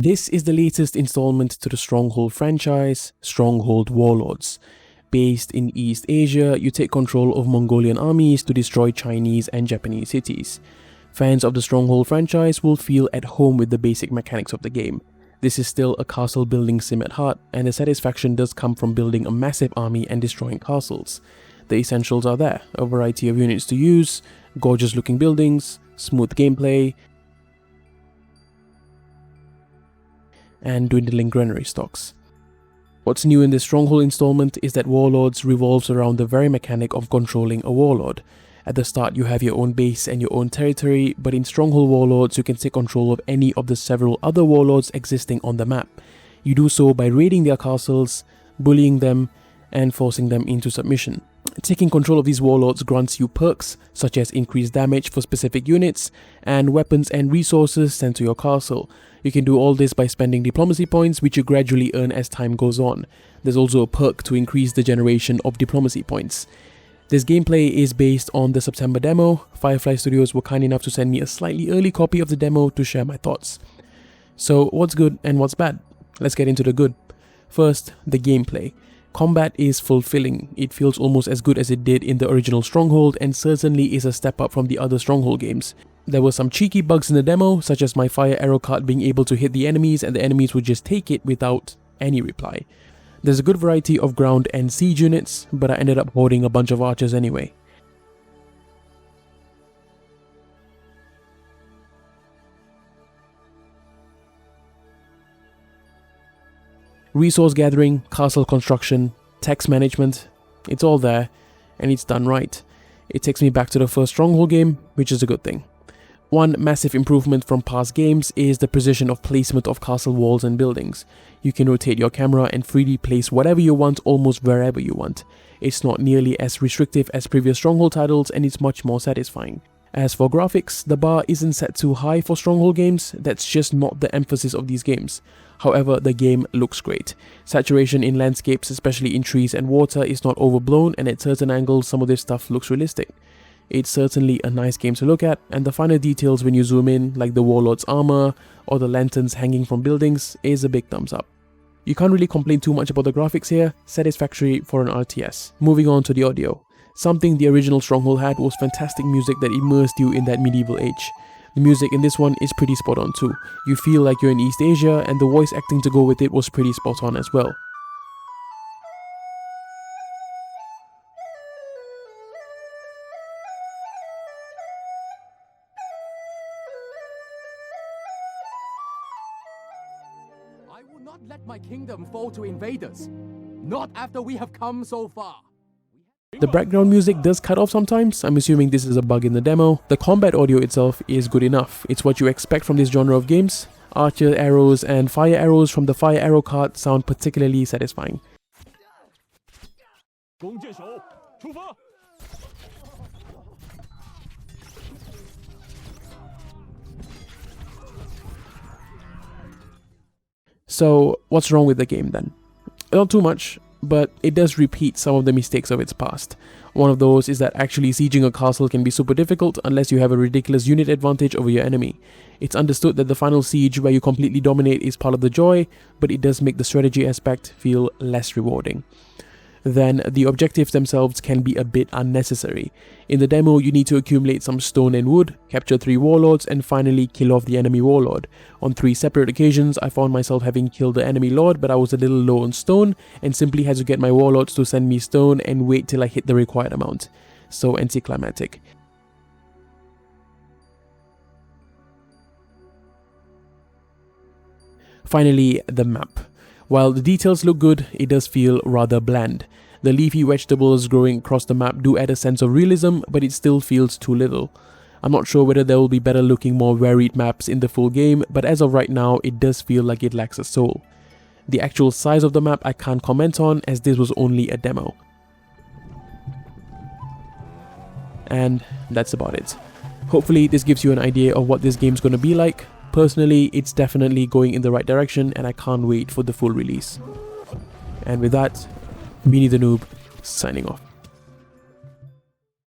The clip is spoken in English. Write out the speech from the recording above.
This is the latest installment to the Stronghold franchise, Stronghold Warlords. Based in East Asia, you take control of Mongolian armies to destroy Chinese and Japanese cities. Fans of the Stronghold franchise will feel at home with the basic mechanics of the game. This is still a castle building sim at heart, and the satisfaction does come from building a massive army and destroying castles. The essentials are there: a variety of units to use, gorgeous looking buildings, smooth gameplay, and dwindling granary stocks. What's new in this Stronghold installment is that Warlords revolves around the very mechanic of controlling a warlord. At the start you have your own base and your own territory, but in Stronghold Warlords you can take control of any of the several other warlords existing on the map. You do so by raiding their castles, bullying them, and forcing them into submission. Taking control of these warlords grants you perks such as increased damage for specific units and weapons and resources sent to your castle. You can do all this by spending diplomacy points, which you gradually earn as time goes on. There's also a perk to increase the generation of diplomacy points. This gameplay is based on the September demo. Firefly Studios were kind enough to send me a slightly early copy of the demo to share my thoughts. So what's good and what's bad? Let's get into the good. First, the gameplay. Combat is fulfilling. It feels almost as good as it did in the original Stronghold, and certainly is a step up from the other Stronghold games. There were some cheeky bugs in the demo, such as my fire arrow card being able to hit the enemies and the enemies would just take it without any reply. There's a good variety of ground and siege units, but I ended up hoarding a bunch of archers anyway. Resource gathering, castle construction, tax management, it's all there, and it's done right. It takes me back to the first Stronghold game, which is a good thing. One massive improvement from past games is the precision of placement of castle walls and buildings. You can rotate your camera and freely place whatever you want almost wherever you want. It's not nearly as restrictive as previous Stronghold titles, and it's much more satisfying. As for graphics, the bar isn't set too high for Stronghold games. That's just not the emphasis of these games. However, the game looks great. Saturation in landscapes, especially in trees and water, is not overblown, and at certain angles some of this stuff looks realistic. It's certainly a nice game to look at, and the finer details when you zoom in, like the warlord's armor or the lanterns hanging from buildings, is a big thumbs up. You can't really complain too much about the graphics here, satisfactory for an RTS. Moving on to the audio. Something the original Stronghold had was fantastic music that immersed you in that medieval age. The music in this one is pretty spot on too. You feel like you're in East Asia, and the voice acting to go with it was pretty spot on as well. I will not let my kingdom fall to invaders. Not after we have come so far. The background music does cut off sometimes. I'm assuming this is a bug in the demo. The combat audio itself is good enough. It's what you expect from this genre of games. Archer arrows and fire arrows from the fire arrow card sound particularly satisfying. So what's wrong with the game then? Not too much, but it does repeat some of the mistakes of its past. One of those is that actually sieging a castle can be super difficult unless you have a ridiculous unit advantage over your enemy. It's understood that the final siege where you completely dominate is part of the joy, but it does make the strategy aspect feel less rewarding. Then the objectives themselves can be a bit unnecessary. In the demo you need to accumulate some stone and wood, capture 3 warlords, and finally kill off the enemy warlord. On 3 separate occasions I found myself having killed the enemy lord, but I was a little low on stone and simply had to get my warlords to send me stone and wait till I hit the required amount. So anticlimactic. Finally, the map. While the details look good, it does feel rather bland. The leafy vegetables growing across the map do add a sense of realism, but it still feels too little. I'm not sure whether there will be better looking, more varied maps in the full game, but as of right now, it does feel like it lacks a soul. The actual size of the map I can't comment on, as this was only a demo. And that's about it. Hopefully this gives you an idea of what this game's gonna be like. Personally, it's definitely going in the right direction, and I can't wait for the full release. And with that, Beanie the Noob, signing off.